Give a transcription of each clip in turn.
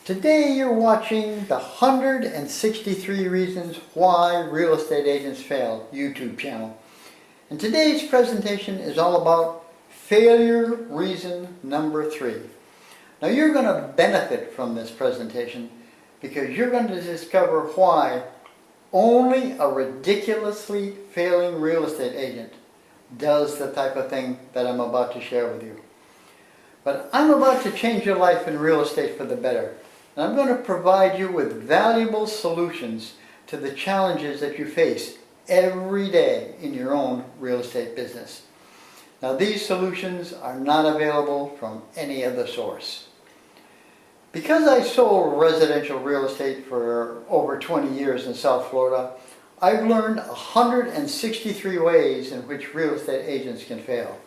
Today you're watching the 163 Reasons Why Real Estate Agents Fail YouTube channel. And today's presentation is all about failure reason number 3. Now you're going to benefit from this presentation because you're going to discover why only a ridiculously failing real estate agent does the type of thing that I'm about to share with you. But I'm about to change your life in real estate for the better. And I'm going to provide you with valuable solutions to the challenges that you face every day in your own real estate business. Now these solutions are not available from any other source. Because I sold residential real estate for over 20 years in South Florida, I've learned 163 ways in which real estate agents can fail.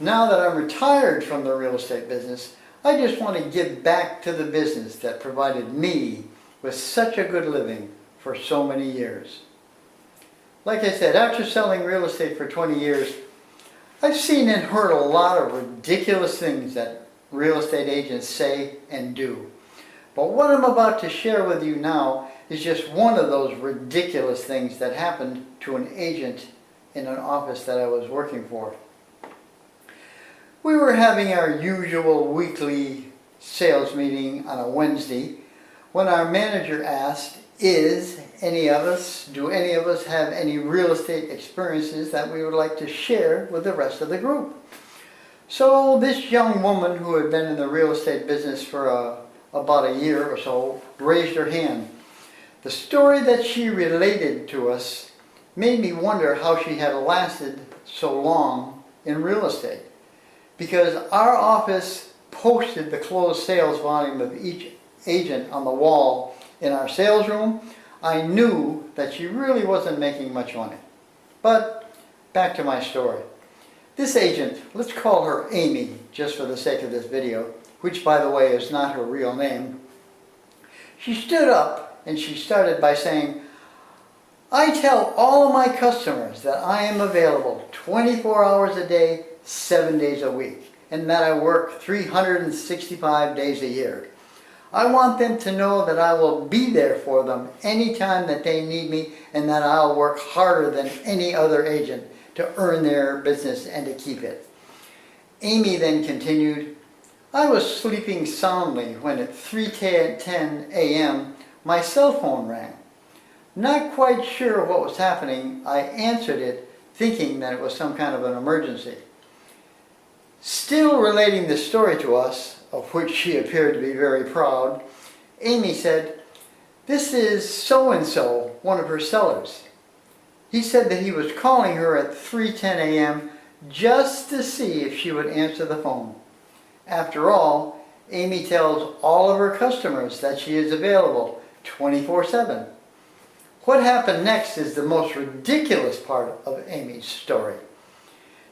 Now that I'm retired from the real estate business, I just want to give back to the business that provided me with such a good living for so many years. Like I said, after selling real estate for 20 years, I've seen and heard a lot of ridiculous things that real estate agents say and do. But what I'm about to share with you now is just one of those ridiculous things that happened to an agent in an office that I was working for. We were having our usual weekly sales meeting on a Wednesday when our manager asked, do any of us have any real estate experiences that we would like to share with the rest of the group? So this young woman who had been in the real estate business for about a year or so raised her hand. The story that she related to us made me wonder how she had lasted so long in real estate. Because our office posted the closed sales volume of each agent on the wall in our sales room, I knew that she really wasn't making much money. But back to my story. This agent, let's call her Amy, just for the sake of this video, which by the way is not her real name. She stood up and she started by saying, I tell all of my customers that I am available 24 hours a day, 7 days a week, and that I work 365 days a year. I want them to know that I will be there for them anytime that they need me, and that I'll work harder than any other agent to earn their business and to keep it. Amy then continued, I was sleeping soundly when at 3:10 a.m. my cell phone rang. Not quite sure what was happening, I answered it thinking that it was some kind of an emergency. Still relating the story to us, of which she appeared to be very proud, Amy said, this is so-and-so, one of her sellers. He said that he was calling her at 3:10 a.m. just to see if she would answer the phone. After all, Amy tells all of her customers that she is available 24/7. What happened next is the most ridiculous part of Amy's story.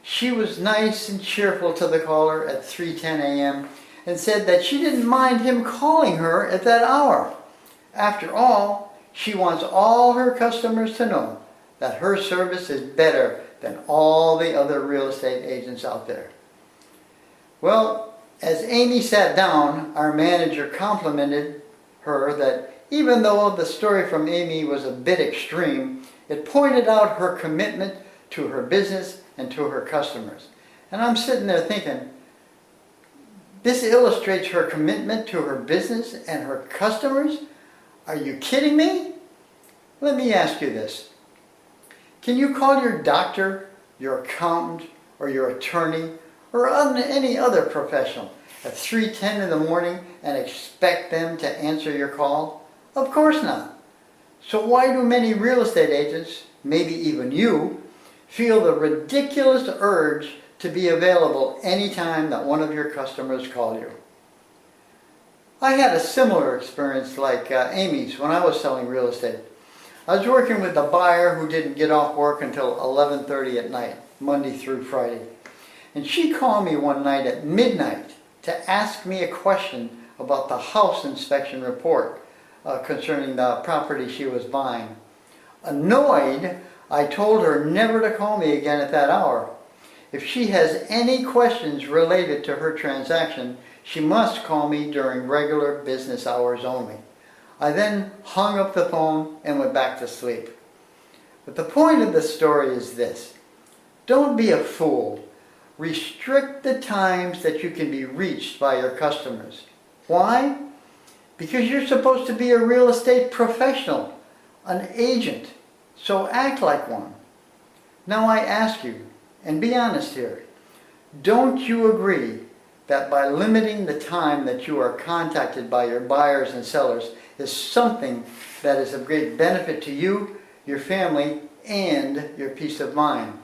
She was nice and cheerful to the caller at 3:10 a.m. and said that she didn't mind him calling her at that hour. After all, she wants all her customers to know that her service is better than all the other real estate agents out there. Well, as Amy sat down, our manager complimented her that even though the story from Amy was a bit extreme, it pointed out her commitment to her business and to her customers. And I'm sitting there thinking, this illustrates her commitment to her business and her customers? Are you kidding me? Let me ask you this. Can you call your doctor, your accountant, or your attorney, or any other professional at 3:10 in the morning and expect them to answer your call? Of course not. So why do many real estate agents, maybe even you, feel the ridiculous urge to be available anytime that one of your customers call you? I had a similar experience like Amy's when I was selling real estate. I was working with a buyer who didn't get off work until 11:30 at night, Monday through Friday. And she called me one night at midnight to ask me a question about the house inspection report concerning the property she was buying. Annoyed, I told her never to call me again at that hour. If she has any questions related to her transaction, She must call me during regular business hours only. I then hung up the phone and went back to sleep. But the point of the story is this. Don't be a fool. Restrict the times that you can be reached by your customers. Why? Because you're supposed to be a real estate professional, an agent. So act like one. Now I ask you, and be honest here, don't you agree that by limiting the time that you are contacted by your buyers and sellers is something that is of great benefit to you, your family, and your peace of mind?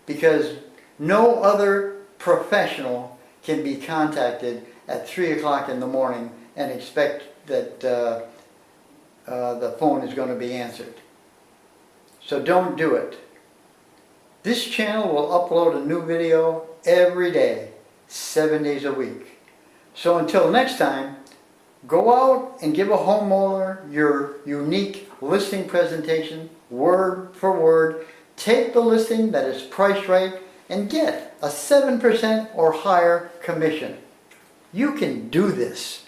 Because no other professional can be contacted at 3 o'clock in the morning and expect that the phone is going to be answered. So don't do it. This channel will upload a new video every day, 7 days a week. So until next time, go out and give a homeowner your unique listing presentation, word for word. Take the listing that is priced right and get a 7% or higher commission. You can do this.